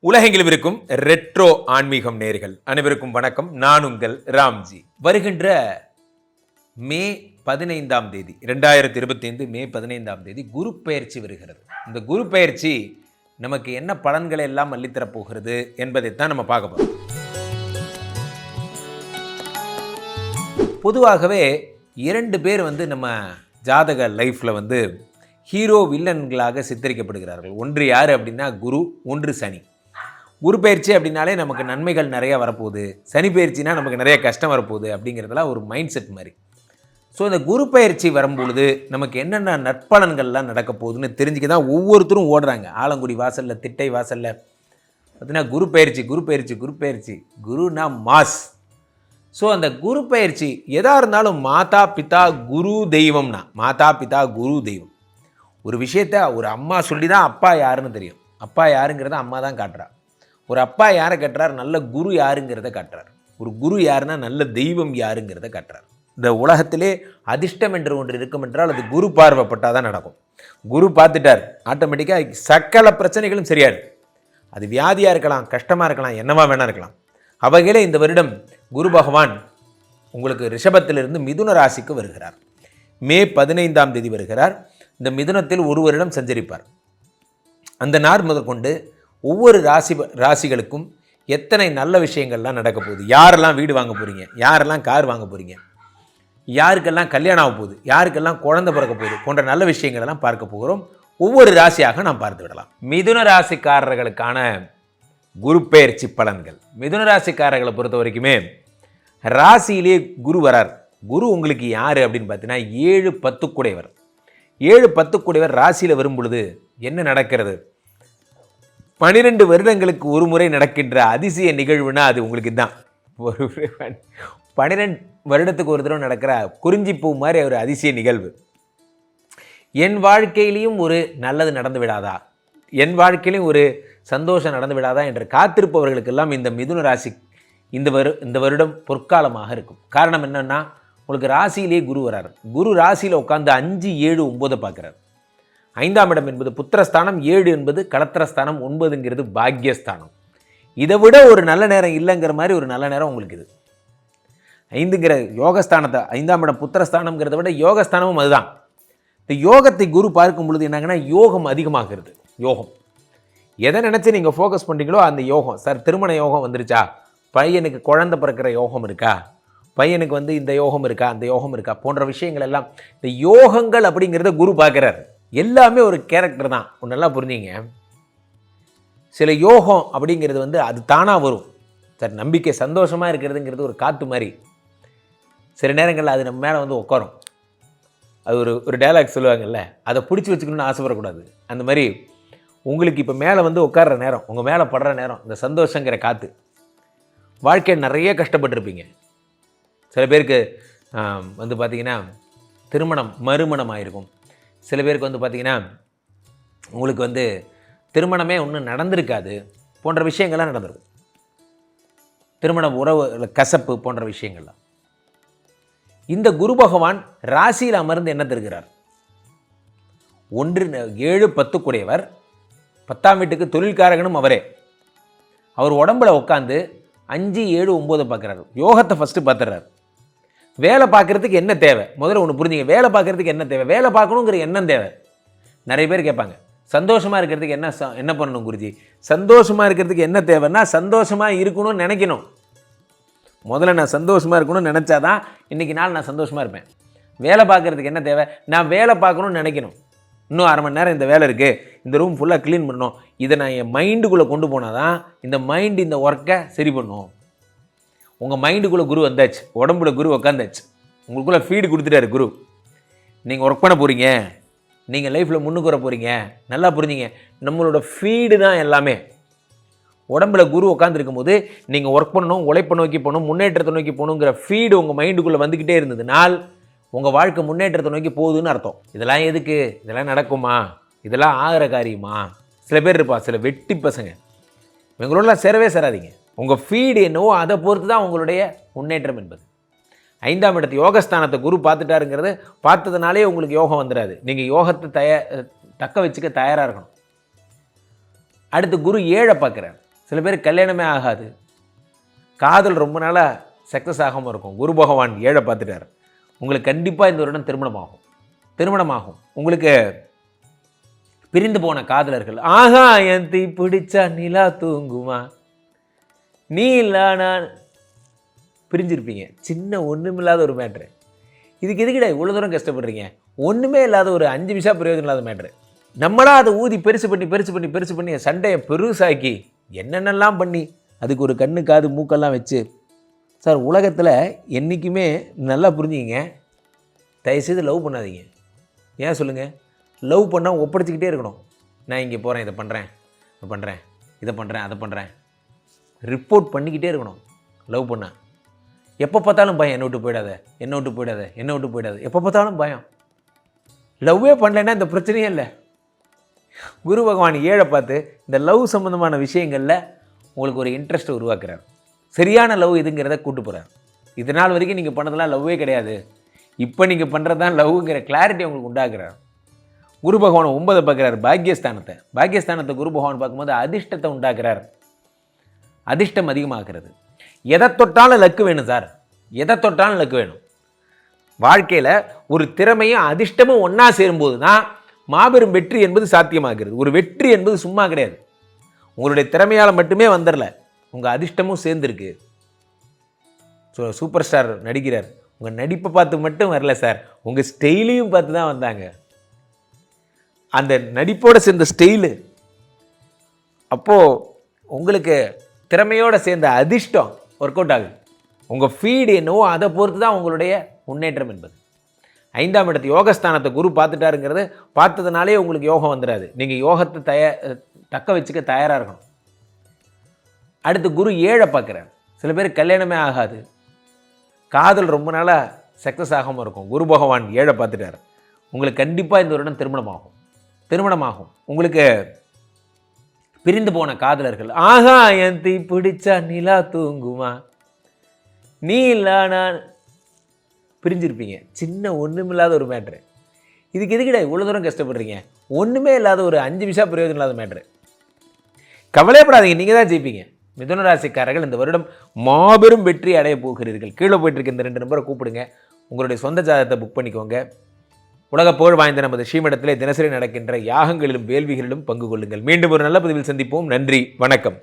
உலகெங்கிலும் இருக்கும் ரெட்ரோ ஆன்மீகம் நேர்கள் அனைவருக்கும் வணக்கம். நான் உங்கள் ராம்ஜி. வருகின்ற மே 15ஆம் தேதி 2025 மே 15ஆம் தேதி குரு பெயர்ச்சி வருகிறது. இந்த குரு பெயர்ச்சி நமக்கு என்ன பலன்களை எல்லாம் அள்ளித்தரப் போகிறது என்பதைத்தான் நம்ம பார்க்க போகிறோம். பொதுவாகவே 2 பேர் நம்ம ஜாதக லைஃப்பில் ஹீரோ வில்லன்களாக சித்தரிக்கப்படுகிறார்கள். ஒன்று யார் அப்படின்னா குரு, ஒன்று சனி. குரு பயிற்சி அப்படின்னாலே நமக்கு நன்மைகள் நிறையா வரப்போகுது, சனி பயிற்சினா நமக்கு நிறைய கஷ்டம் வரப்போகுது அப்படிங்கிறதுலாம் ஒரு மைண்ட் செட் மாதிரி. ஸோ இந்த குரு பயிற்சி வரும்பொழுது நமக்கு என்னென்ன நற்பலன்கள்லாம் நடக்க போகுதுன்னு தெரிஞ்சுக்க தான் ஒவ்வொருத்தரும் ஓடுறாங்க. ஆலங்குடி வாசலில், திட்டை வாசலில் பார்த்தீங்கன்னா குரு பயிற்சி குரு பயிற்சி குரு பயிற்சி, குருனா மாஸ். ஸோ அந்த குரு பயிற்சி எதாக இருந்தாலும் மாதா பிதா குரு தெய்வம்னா, மாதா பிதா குரு தெய்வம். ஒரு விஷயத்த ஒரு அம்மா சொல்லி தான் அப்பா யாருன்னு தெரியும். அப்பா யாருங்கிறத அம்மா தான் காட்டுறா. ஒரு அப்பா யாரை கட்டுறார்? நல்ல குரு யாருங்கிறத காட்டுறார். ஒரு குரு யாருன்னா நல்ல தெய்வம் யாருங்கிறத காட்டுறார். இந்த உலகத்திலே அதிர்ஷ்டம் என்று ஒன்று இருக்கும் என்றால் அது குரு பார்வைப்பட்டால் தான் நடக்கும். குரு பார்த்துட்டார், ஆட்டோமேட்டிக்காக சகல பிரச்சனைகளும் சரியாயிடும். அது வியாதியாக இருக்கலாம், கஷ்டமாக இருக்கலாம், என்னவா வேணா இருக்கலாம். அவைகளே இந்த வருடம் குரு பகவான் உங்களுக்கு ரிஷபத்திலிருந்து மிதுன ராசிக்கு வருகிறார். மே 15ஆம் தேதி வருகிறார். இந்த மிதுனத்தில் ஒரு வருடம் சஞ்சரிப்பார். அந்த நாள் முதற்கொண்டு ஒவ்வொரு ராசிகளுக்கும் எத்தனை நல்ல விஷயங்கள்லாம் நடக்க போகுது, யாரெல்லாம் வீடு வாங்க போகிறீங்க, யாரெல்லாம் கார் வாங்க போகிறீங்க, யாருக்கெல்லாம் கல்யாணம் ஆக போகுது, யாருக்கெல்லாம் குழந்தை பிறக்க போகுது போன்ற நல்ல விஷயங்களெல்லாம் பார்க்க போகிறோம். ஒவ்வொரு ராசியாக நாம் பார்த்து விடலாம். மிதுன ராசிக்காரர்களுக்கான குரு பெயர்ச்சி பலன்கள். மிதுன ராசிக்காரர்களை பொறுத்த வரைக்குமே ராசியிலே குரு வரார். குரு உங்களுக்கு யார் அப்படின்னு பார்த்தீங்கன்னா 7-10 கூடையவர். 7-10 கூடையவர் ராசியில் வரும் பொழுது என்ன நடக்கிறது? 12 வருடங்களுக்கு ஒரு முறை நடக்கின்ற அதிசய நிகழ்வுனா அது உங்களுக்கு தான். ஒரு 12 வருடத்துக்கு ஒரு தடவை நடக்கிற குறிஞ்சிப்பூ மாதிரி ஒரு அதிசய நிகழ்வு. என் வாழ்க்கையிலையும் ஒரு நல்லது நடந்து விடாதா, என் வாழ்க்கையிலையும் ஒரு சந்தோஷம் நடந்து விடாதா என்று காத்திருப்பவர்களுக்கெல்லாம் இந்த மிதுன ராசி இந்த வருடம் பொற்காலமாக இருக்கும். காரணம் என்னன்னா, உங்களுக்கு ராசியிலே குரு வரார். குரு ராசியில் உட்காந்து 5, 7, 9 பார்க்குறார். 5ஆம் இடம் என்பது புத்திரஸ்தானம், 7 என்பது களத்திரஸ்தானம், 9ங்கிறது பாக்யஸ்தானம். இதை விட ஒரு நல்ல நேரம் இல்லைங்கிற மாதிரி ஒரு நல்ல நேரம் உங்களுக்கு இது. 5ங்கிற யோகஸ்தானத்தை, 5ஆம் இடம் புத்திரஸ்தானம்ங்கிறத விட யோகஸ்தானமும் அதுதான். இந்த யோகத்தை குரு பார்க்கும் பொழுது என்னாங்கன்னா யோகம் அதிகமாகிறது. யோகம் எதை நினச்சி நீங்கள் ஃபோக்கஸ் பண்ணுறீங்களோ அந்த யோகம். சார் திருமண யோகம் வந்துருச்சா, பையனுக்கு குழந்தை பிறக்கிற யோகம் இருக்கா, பையனுக்கு இந்த யோகம் இருக்கா, அந்த யோகம் இருக்கா போன்ற விஷயங்கள் எல்லாம் இந்த யோகங்கள் அப்படிங்கிறத குரு பார்க்குறாரு. எல்லாமே ஒரு கேரக்டர் தான். ஒன்று நல்லா புரிஞ்சிங்க. சில யோகம் அப்படிங்கிறது அது தானாக வரும். சார் நம்பிக்கை சந்தோஷமாக இருக்கிறதுங்கிறது ஒரு காற்று மாதிரி. சில நேரங்களில் அது நம்ம மேலே உட்காரும். அது ஒரு டயலாக் சொல்லுவாங்கல்ல, அதை பிடிச்சி வச்சுக்கணும்னு ஆசைப்படக்கூடாது. அந்த மாதிரி உங்களுக்கு இப்போ மேலே உட்கார்ற நேரம், உங்கள் மேலே படுற நேரம், இந்த சந்தோஷங்கிற காற்று. வாழ்க்கையை நிறைய கஷ்டப்பட்டுருப்பீங்க. சில பேருக்கு பார்த்திங்கன்னா திருமணம் மறுமணம் ஆகிருக்கும். சில பேருக்கு பார்த்திங்கன்னா உங்களுக்கு திருமணமே ஒன்றும் நடந்திருக்காது போன்ற விஷயங்கள்லாம் நடந்திருக்கும். திருமண உறவு கசப்பு போன்ற விஷயங்கள்லாம். இந்த குரு பகவான் ராசியில் அமர்ந்து என்ன தருகிறார்? 7-10 கூடையவர், 10ஆம் வீட்டுக்கு தொழில்காரகனும் அவரே. அவர் உடம்புல உட்காந்து 5, 7, 9 பார்க்குறாரு. யோகத்தை ஃபஸ்ட்டு பார்த்துறாரு. வேலை பார்க்குறதுக்கு என்ன தேவை? முதல்ல ஒன்று புரிஞ்சுங்க. வேலை பார்க்குறதுக்கு என்ன தேவை? வேலை பார்க்கணுங்கிற எண்ணம் தேவை. நிறைய பேர் கேட்பாங்க, சந்தோஷமாக இருக்கிறதுக்கு என்ன பண்ணணும் குருஜி? சந்தோஷமாக இருக்கிறதுக்கு என்ன தேவைன்னா, சந்தோஷமாக இருக்கணும்னு நினைக்கணும். முதல்ல நான் சந்தோஷமாக இருக்கணும்னு நினச்சாதான் இன்றைக்கி நாள் நான் சந்தோஷமாக இருப்பேன். வேலை பார்க்குறதுக்கு என்ன தேவை? நான் வேலை பார்க்கணும்னு நினைக்கணும். இன்னும் 1/2 மணி நேரம் இந்த வேலை இருக்குது, இந்த ரூம் ஃபுல்லாக க்ளீன் பண்ணணும், இதை நான் என் மைண்டுக்குள்ளே கொண்டு போனால் தான் இந்த மைண்டு இந்த ஒர்க்கை சரி பண்ணும். உங்கள் மைண்டுக்குள்ளே குரு வந்தாச்சு, உடம்புல குரு உக்காந்தாச்சு, உங்களுக்குள்ளே ஃபீடு கொடுத்துட்டாரு குரு. நீங்கள் ஒர்க் பண்ண போகிறீங்க, நீங்கள் லைஃப்பில் முன்னுக்கு வர போகிறீங்க. நல்லா புரிஞ்சிங்க, நம்மளோட ஃபீடு தான் எல்லாமே. உடம்புல குரு உட்காந்துருக்கும் போது நீங்கள் ஒர்க் பண்ணணும், உழைப்பை நோக்கி போகணும், முன்னேற்றத்தை நோக்கி போகணுங்கிற ஃபீடு உங்கள் மைண்டுக்குள்ளே வந்துக்கிட்டே இருந்ததுனால் உங்கள் வாழ்க்கை முன்னேற்றத்தை நோக்கி போகுதுன்னு அர்த்தம். இதெல்லாம் எதுக்கு? இதெல்லாம் நடக்குமா? இதெல்லாம் ஆகிற காரியமா? சில பேர் இருப்பா, சில வெட்டி பசங்க, இவங்களோடலாம் சேராதீங்க. உங்கள் ஃபீடு என்னவோ அதை பொறுத்து தான் உங்களுடைய முன்னேற்றம் என்பது. 5ஆம் இடத்து யோகஸ்தானத்தை குரு பார்த்துட்டாருங்கிறது பார்த்ததுனாலே உங்களுக்கு யோகம் வந்துடாது. நீங்கள் யோகத்தை தக்க வச்சுக்க தயாராக இருக்கணும். அடுத்து குரு 7 பார்க்குறார். சில பேர் கல்யாணமே ஆகாது, காதல் ரொம்ப நாளாக சக்ஸஸ் ஆகாமல் இருக்கும். குரு பகவான் 7 பார்த்துட்டார். உங்களுக்கு கண்டிப்பாக இந்த வருடம் திருமணமாகும். உங்களுக்கு பிரிந்து போன காதலர்கள், ஆகாயம் தீ பிடிச்சா நிலா தூங்குமா, நீ இல்லா நான் பிரிஞ்சிருப்பீங்க. சின்ன ஒன்றுமில்லாத ஒரு மேட்ரு. இதுக்கு எதுக்கிட்ட இவ்வளோ தூரம் கஷ்டப்படுறீங்க? ஒன்றுமே இல்லாத ஒரு 5 பைசா பிரயோஜனம் இல்லாத மேட்ரு. நம்மளா அதை ஊதி பெருசு பண்ணி சண்டையை பெருசாக்கி என்னென்னலாம் பண்ணி அதுக்கு ஒரு கண்ணு காது மூக்கெல்லாம் வச்சு, சார் உலகத்தில் என்றைக்குமே நல்லா புரிஞ்சுக்கிங்க, தயவுசெய்து லவ் பண்ணாதீங்க. ஏன் சொல்லுங்கள்? லவ் பண்ணால் ஒப்படைச்சிக்கிட்டே இருக்கணும். நான் இங்கே போகிறேன், இதை பண்ணுறேன், அதை பண்ணுறேன், ரிப்போர்ட் பண்ணிக்கிட்டே இருக்கணும். லவ் பண்ணால் எப்போ பார்த்தாலும் பயம், என்னை விட்டு போயிடாத, எப்போ பார்த்தாலும் பயம். லவ்வே பண்ணலைன்னா இந்த பிரச்சனையே இல்லை. குரு பகவான் 7 பார்த்து இந்த லவ் சம்மந்தமான விஷயங்களில் உங்களுக்கு ஒரு இன்ட்ரெஸ்ட்டை உருவாக்குறார். சரியான லவ் இதுங்கிறத கூட்டு போகிறார். இது நாள் வரைக்கும் நீங்கள் பண்ணதெல்லாம் லவ்வே கிடையாது, இப்போ நீங்கள் பண்ணுறது தான் லவ்ங்கிற கிளாரிட்டி உங்களுக்கு உண்டாக்குறார். குரு பகவான் 9 பார்க்குறார், பாக்கியஸ்தானத்தை குரு பகவான் பார்க்கும்போது அதிர்ஷ்டத்தை உண்டாக்குறார். அதிர்ஷ்டம் அதிகமாகிறது. எதை தொட்டாலும் லக்கு வேணும் சார், வாழ்க்கையில் ஒரு திறமையும் அதிர்ஷ்டமும் ஒன்றா சேரும்போது தான் மாபெரும் வெற்றி என்பது சாத்தியமாகிறது. ஒரு வெற்றி என்பது சும்மா கிடையாது. உங்களுடைய திறமையால் மட்டுமே வந்துடல, உங்கள் அதிர்ஷ்டமும் சேர்ந்துருக்கு. சூப்பர் ஸ்டார் நடிக்கிறார், உங்கள் நடிப்பை பார்த்து மட்டும் வரல சார், உங்கள் ஸ்டைலையும் பார்த்து தான் வந்தாங்க. அந்த நடிப்போடு சேர்ந்த ஸ்டைலு, அப்போது உங்களுக்கு திறமையோடு சேர்ந்த அதிர்ஷ்டம் ஒர்க் அவுட் ஆகுது. உங்கள் ஃபீடு என்னவோ அதை பொறுத்து தான் உங்களுடைய முன்னேற்றம் என்பது. 5ஆம் இடத்து யோகஸ்தானத்தை குரு பார்த்துட்டாருங்கிறது பார்த்ததுனாலே உங்களுக்கு யோகம் வந்துடாது. நீங்கள் யோகத்தை தக்க வச்சுக்க தயாராக இருக்கணும். அடுத்து குரு 7 பார்க்குறார். சில பேர் கல்யாணமே ஆகாது, காதல் ரொம்ப நாளாக சக்ஸஸ் ஆகாமல் இருக்கும். குரு பகவான் 7 பார்த்துட்டார். உங்களுக்கு கண்டிப்பாக இந்த வருடம் திருமணமாகும். உங்களுக்கு பிரிந்து போன காதலர்கள், ஆகாயம் தீ பிடிச்சா நிலா தூங்குமா, நீ இல்லா நான் பிரிஞ்சிருப்பீங்க. சின்ன ஒன்றுமில்லாத ஒரு மேட்ரு. இதுக்கு எதுக்கிட்ட இவ்வளோ தூரம் கஷ்டப்படுறீங்க? ஒன்றுமே இல்லாத ஒரு 5 பைசா பிரயோஜனம் இல்லாத மேட்ரு. கவலைப்படாதீங்க, நீங்கள் தான் ஜெயிப்பீங்க. மிதுன ராசிக்காரர்கள் இந்த வருடம் மாபெரும் வெற்றி அடைய போகிறீர்கள். கீழே போயிட்டு இருக்க இந்த 2 நம்பரை கூப்பிடுங்க, உங்களுடைய சொந்த ஜாதகத்தை புக் பண்ணிக்கோங்க. உலக புகழ் வாய்ந்த நமது ஸ்ரீமடத்திலே தினசரி நடக்கின்ற யாகங்களிலும் வேள்விகளிலும் பங்கு கொள்ளுங்கள். மீண்டும் ஒரு நல்ல பதிவில் சந்திப்போம். நன்றி, வணக்கம்.